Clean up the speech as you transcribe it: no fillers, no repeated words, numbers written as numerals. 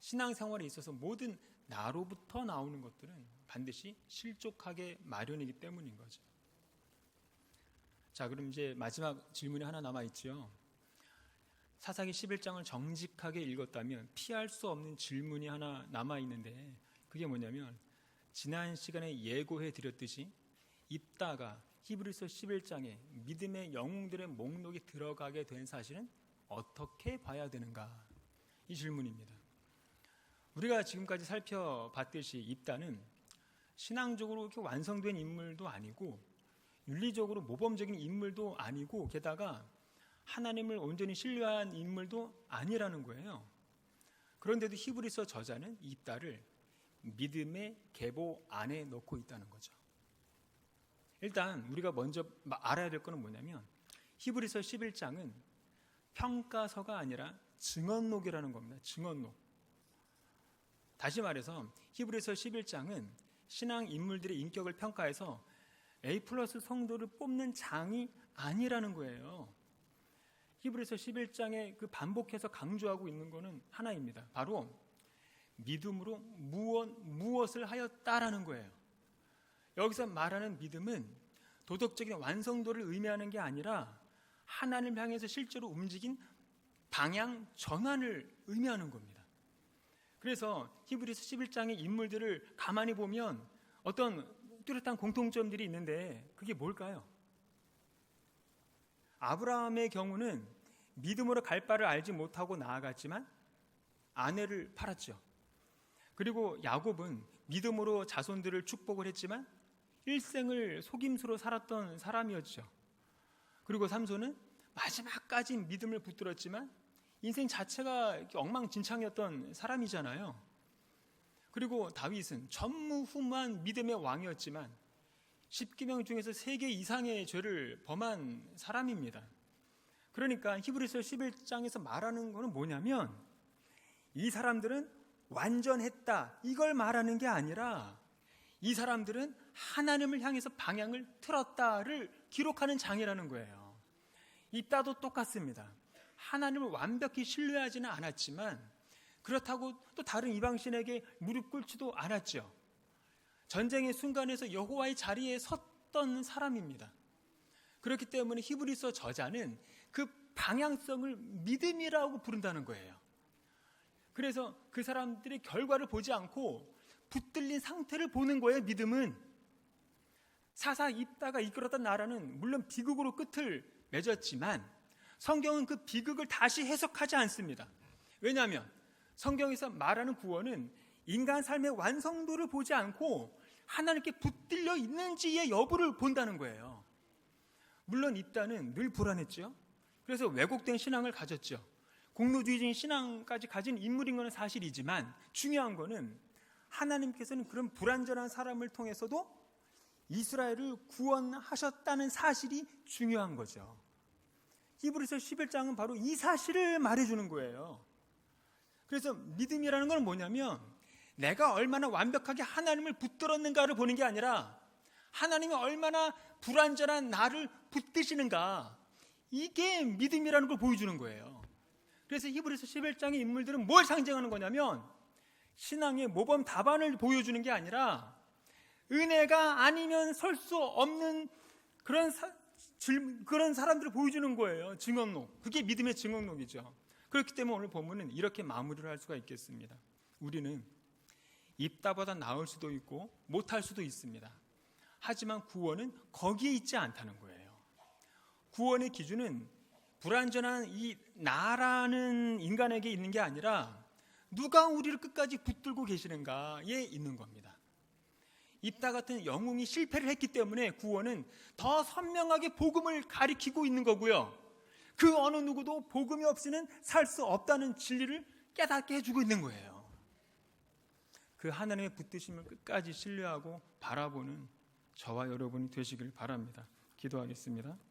신앙생활에 있어서 모든 나로부터 나오는 것들은 반드시 실족하게 마련이기 때문인 거죠. 자, 그럼 이제 마지막 질문이 하나 남아있죠. 사사기 11장을 정직하게 읽었다면 피할 수 없는 질문이 하나 남아있는데, 그게 뭐냐면 지난 시간에 예고해 드렸듯이 입다가 히브리서 11장에 믿음의 영웅들의 목록에 들어가게 된 사실은 어떻게 봐야 되는가, 이 질문입니다. 우리가 지금까지 살펴봤듯이 입다는 신앙적으로 이렇게 완성된 인물도 아니고 윤리적으로 모범적인 인물도 아니고 게다가 하나님을 온전히 신뢰한 인물도 아니라는 거예요. 그런데도 히브리서 저자는 입다를 믿음의 계보 안에 넣고 있다는 거죠. 일단 우리가 먼저 알아야 될 것은 뭐냐면 히브리서 11장은 평가서가 아니라 증언록이라는 겁니다. 증언록. 다시 말해서 히브리서 11장은 신앙 인물들의 인격을 평가해서 A+ 성도를 뽑는 장이 아니라는 거예요. 히브리서 11장에 그 반복해서 강조하고 있는 것은 하나입니다. 바로 믿음으로 무엇을 하였다라는 거예요. 여기서 말하는 믿음은 도덕적인 완성도를 의미하는 게 아니라 하나님을 향해서 실제로 움직인 방향 전환을 의미하는 겁니다. 그래서 히브리서 11장의 인물들을 가만히 보면 어떤 뚜렷한 공통점들이 있는데 그게 뭘까요? 아브라함의 경우는 믿음으로 갈 바를 알지 못하고 나아갔지만 아내를 팔았죠. 그리고 야곱은 믿음으로 자손들을 축복을 했지만 일생을 속임수로 살았던 사람이었죠. 그리고 삼손은 마지막까지 믿음을 붙들었지만 인생 자체가 엉망진창이었던 사람이잖아요. 그리고 다윗은 전무후무한 믿음의 왕이었지만 10계명 중에서 3개 이상의 죄를 범한 사람입니다. 그러니까 히브리서 11장에서 말하는 것은 뭐냐면 이 사람들은 완전했다, 이걸 말하는 게 아니라 이 사람들은 하나님을 향해서 방향을 틀었다를 기록하는 장이라는 거예요. 입다도 똑같습니다. 하나님을 완벽히 신뢰하지는 않았지만 그렇다고 또 다른 이방신에게 무릎 꿇지도 않았죠. 전쟁의 순간에서 여호와의 자리에 섰던 사람입니다. 그렇기 때문에 히브리서 저자는 그 방향성을 믿음이라고 부른다는 거예요. 그래서 그 사람들의 결과를 보지 않고 붙들린 상태를 보는 거예요. 믿음은. 사사 입다가 이끌었던 나라는 물론 비극으로 끝을 맺었지만 성경은 그 비극을 다시 해석하지 않습니다. 왜냐하면 성경에서 말하는 구원은 인간 삶의 완성도를 보지 않고 하나님께 붙들려 있는지의 여부를 본다는 거예요. 물론 입다는 늘 불안했죠. 그래서 왜곡된 신앙을 가졌죠. 공로주의적인 신앙까지 가진 인물인 것은 사실이지만 중요한 것은 하나님께서는 그런 불완전한 사람을 통해서도 이스라엘을 구원하셨다는 사실이 중요한 거죠. 히브리서 11장은 바로 이 사실을 말해주는 거예요. 그래서 믿음이라는 건 뭐냐면 내가 얼마나 완벽하게 하나님을 붙들었는가를 보는 게 아니라 하나님이 얼마나 불완전한 나를 붙드시는가, 이게 믿음이라는 걸 보여주는 거예요. 그래서 히브리서 11장의 인물들은 뭘 상징하는 거냐면 신앙의 모범 답안을 보여주는 게 아니라 은혜가 아니면 설 수 없는 그런 사람들을 보여주는 거예요. 증언록. 그게 믿음의 증언록이죠. 그렇기 때문에 오늘 본문은 이렇게 마무리를 할 수가 있겠습니다. 우리는 입다보다 나을 수도 있고 못할 수도 있습니다. 하지만 구원은 거기에 있지 않다는 거예요. 구원의 기준은 불완전한 이 나라는 인간에게 있는 게 아니라 누가 우리를 끝까지 붙들고 계시는가에 있는 겁니다. 입다 같은 영웅이 실패를 했기 때문에 구원은 더 선명하게 복음을 가리키고 있는 거고요. 그 어느 누구도 복음이 없이는 살 수 없다는 진리를 깨닫게 해주고 있는 거예요. 그 하나님의 붙드심을 끝까지 신뢰하고 바라보는 저와 여러분이 되시길 바랍니다. 기도하겠습니다.